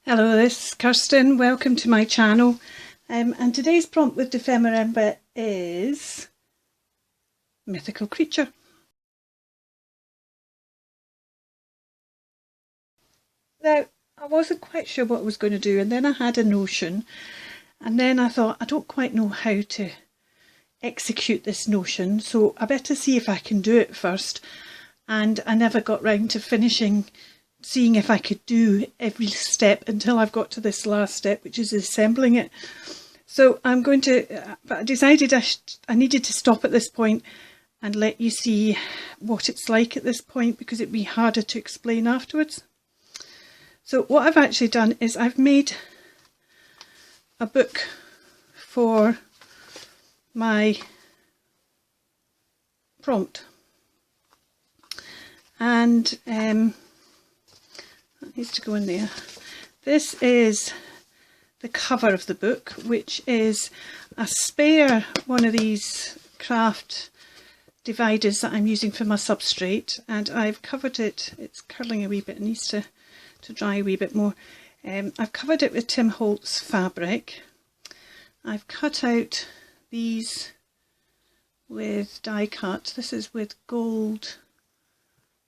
Hello, this is Kirsten. Welcome to my channel. And today's prompt with Ephemerember is mythical creature. Now, I wasn't quite sure what I was going to do, and then I had a notion, and then I thought I don't quite know how to execute this notion, so I better see if I can do it first. And I never got round to seeing if I could do every step until I've got to this last step, which is assembling it. So I'm going to, but I decided I needed to stop at this point and let you see what it's like at this point, because it'd be harder to explain afterwards. So what I've actually done is I've made a book for my prompt, and that needs to go in there. This is the cover of the book, which is a spare one of these craft dividers that I'm using for my substrate, and I've covered it. It's curling a wee bit, it needs to dry a wee bit more. I've covered it with Tim Holtz fabric. I've cut out these with die cut. This is with gold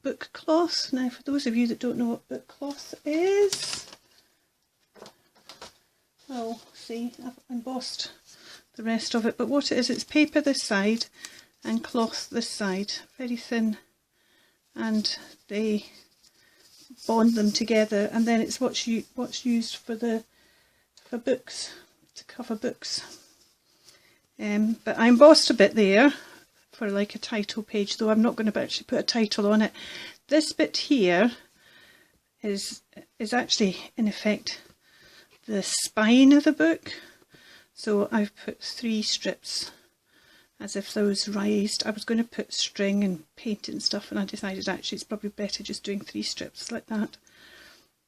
book cloth. Now, for those of you that don't know what book cloth is, oh, see, I've embossed the rest of it, but what it is, it's paper this side and cloth this side, very thin, and they bond them together, and then it's what's used for books, to cover books. But I embossed a bit there for like a title page, though I'm not going to actually put a title on it. This bit here is actually in effect the spine of the book, so I've put 3 strips as if those raised. I was going to put string and paint and stuff, and I decided actually it's probably better just doing 3 strips like that.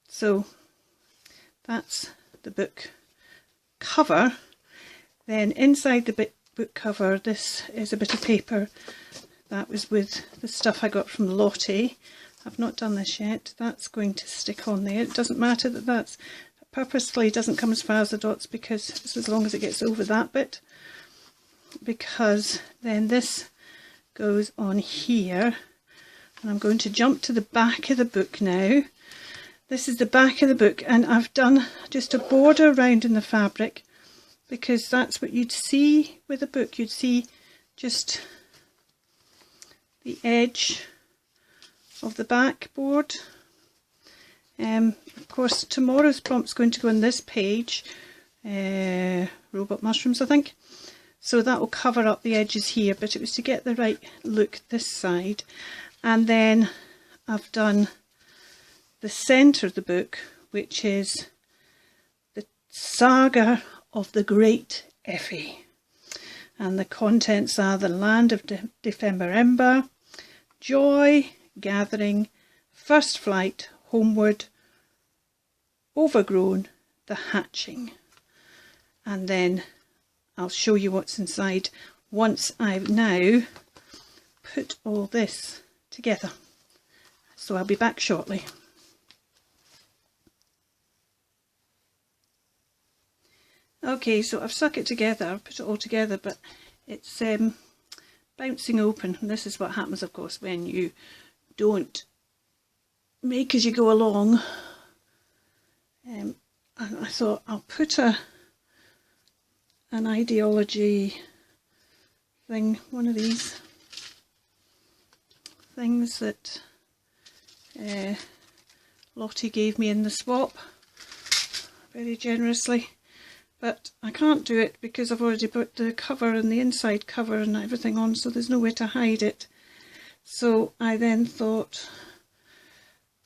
So that's the book cover. Then inside the book cover, this is a bit of paper that was with the stuff I got from Lottie. I've not done this yet. That's going to stick on there. It doesn't matter that that's purposefully doesn't come as far as the dots, because just as long as it gets over that bit, because then this goes on here. And I'm going to jump to the back of the book now. This is the back of the book, and I've done just a border around in the fabric, because that's what you'd see with a book. You'd see just the edge of the backboard. Of course, tomorrow's prompt's going to go on this page, robot mushrooms, I think. So that will cover up the edges here, but it was to get the right look this side. And then I've done the centre of the book, which is the saga of the great Effie, and the contents are the land of Ephemerember, joy, gathering, first flight, homeward, overgrown, the hatching. And then I'll show you what's inside once I've now put all this together. So I'll be back shortly. Okay, so I've stuck it together, I've put it all together, but it's bouncing open. And this is what happens, of course, when you don't make as you go along. And I thought I'll put an ideology thing, one of these things that Lottie gave me in the swap very generously. But I can't do it because I've already put the cover and the inside cover and everything on, so there's no way to hide it. So I then thought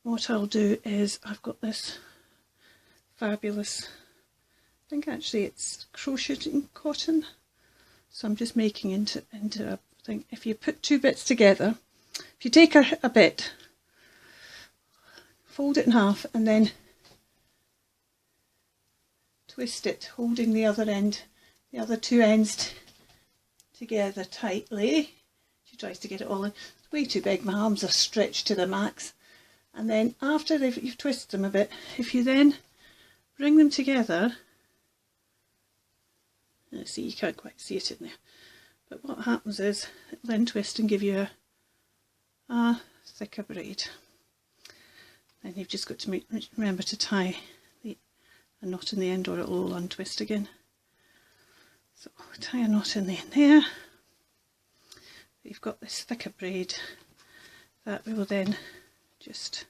what I'll do is, I've got this fabulous, I think actually it's crocheting cotton, so I'm just making into a thing. If you put 2 bits together, if you take a bit, fold it in half, and then twist it, holding the other end, the other 2 ends together tightly. She tries to get it all in. It's way too big, my arms are stretched to the max. And then after you've twisted them a bit, if you then bring them together. Let's see, you can't quite see it in there. But what happens is it'll then twist and give you a thicker braid. Then you've just got to remember to tie a knot in the end, or it will untwist again. So tie a knot in the end there. You've got this thicker braid that we will then just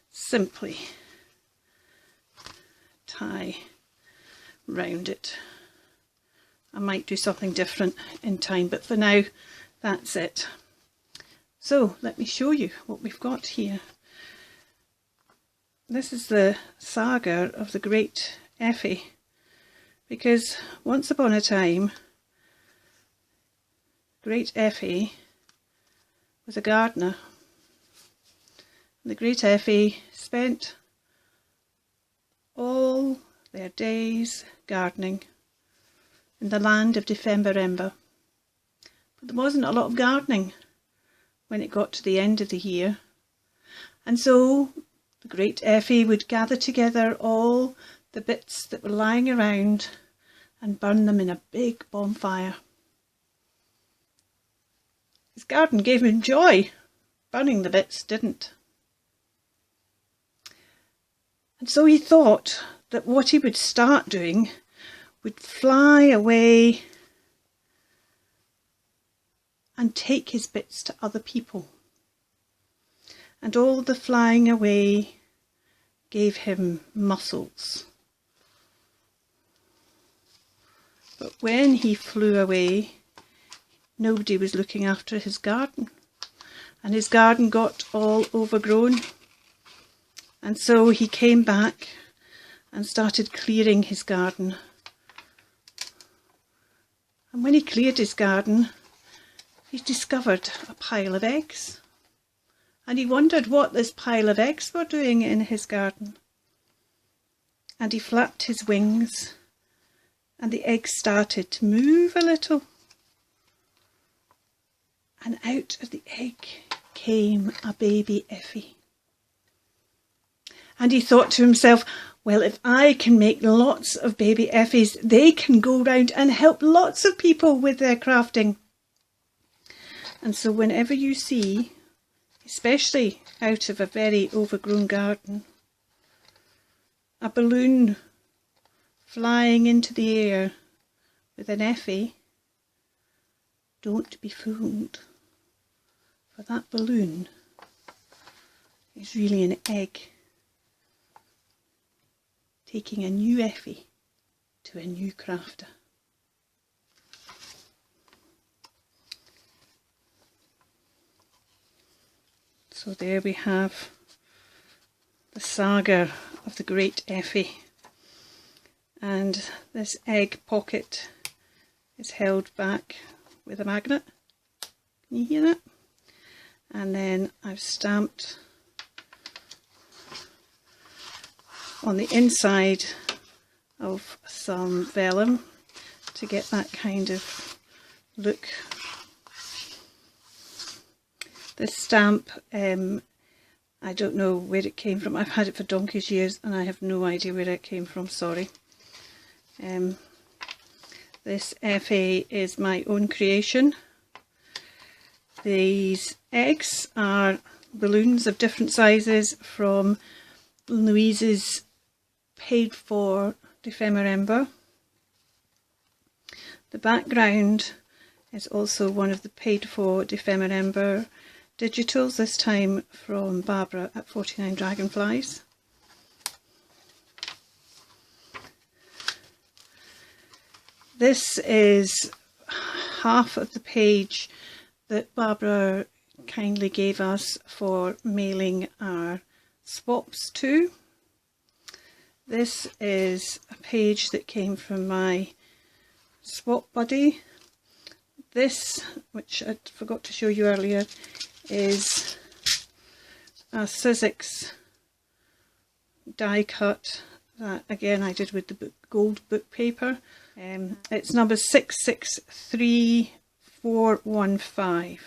simply tie round it. I might do something different in time, but for now that's it. So let me show you what we've got here. This is the saga of the great Effie, because once upon a time great Effie was a gardener. The great Effie spent all their days gardening in the land of December-ember. But there wasn't a lot of gardening when it got to the end of the year. And so the great Effie would gather together all the bits that were lying around and burn them in a big bonfire. His garden gave him joy. Burning the bits didn't. And so he thought that what he would start doing would fly away and take his bits to other people. And all the flying away gave him muscles. But when he flew away, nobody was looking after his garden, and his garden got all overgrown. And so he came back and started clearing his garden. And when he cleared his garden, he discovered a pile of eggs. And he wondered what this pile of eggs were doing in his garden. And he flapped his wings, and the eggs started to move a little. And out of the egg came a baby Effie. And he thought to himself, well, if I can make lots of baby Effies, they can go round and help lots of people with their crafting. And so whenever you see, especially out of a very overgrown garden, a balloon flying into the air with an Effie, don't be fooled, for that balloon is really an egg taking a new Effie to a new crafter. So there we have the saga of the great Effie, and this egg pocket is held back with a magnet. Can you hear that? And then I've stamped on the inside of some vellum to get that kind of look. This stamp, I don't know where it came from. I've had it for donkey's years and I have no idea where it came from, sorry. This Effie is my own creation. These eggs are balloons of different sizes from LUISE's Paid For December-ember. The background is also one of the Paid For December-ember digitals, this time from Barbara at 49 Dragonflies. This is half of the page that Barbara kindly gave us for mailing our swaps to. This is a page that came from my swap buddy. This, which I forgot to show you earlier, is a Sizzix die cut that again I did with the gold book paper. It's number 663415.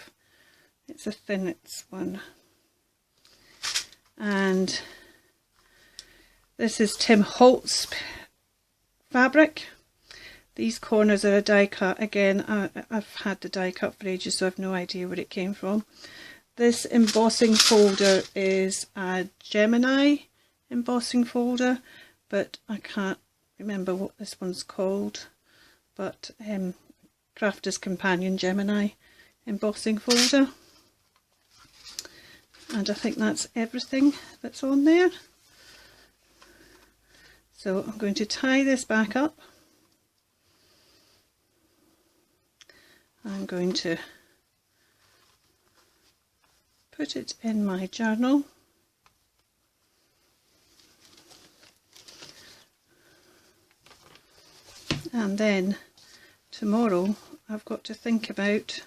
It's a Thinitz one. And This is Tim Holtz fabric. These corners are a die cut. Again, I've had the die cut for ages, so I've no idea where it came from. This embossing folder is a Gemini embossing folder, but I can't remember what this one's called. But Crafter's Companion Gemini embossing folder. And I think that's everything that's on there. So I'm going to tie this back up. I'm going to put it in my journal. And then tomorrow I've got to think about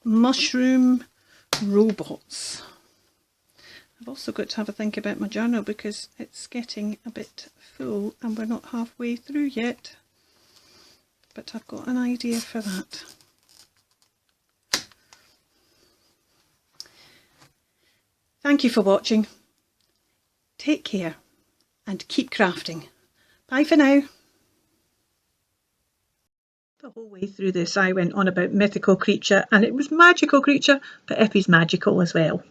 mushroom robots. I've also got to have a think about my journal because it's getting a bit full and we're not halfway through yet. But I've got an idea for that. Thank you for watching. Take care and keep crafting. Bye for now. The whole way through this I went on about mythical creature, and it was magical creature, but Eppie's magical as well.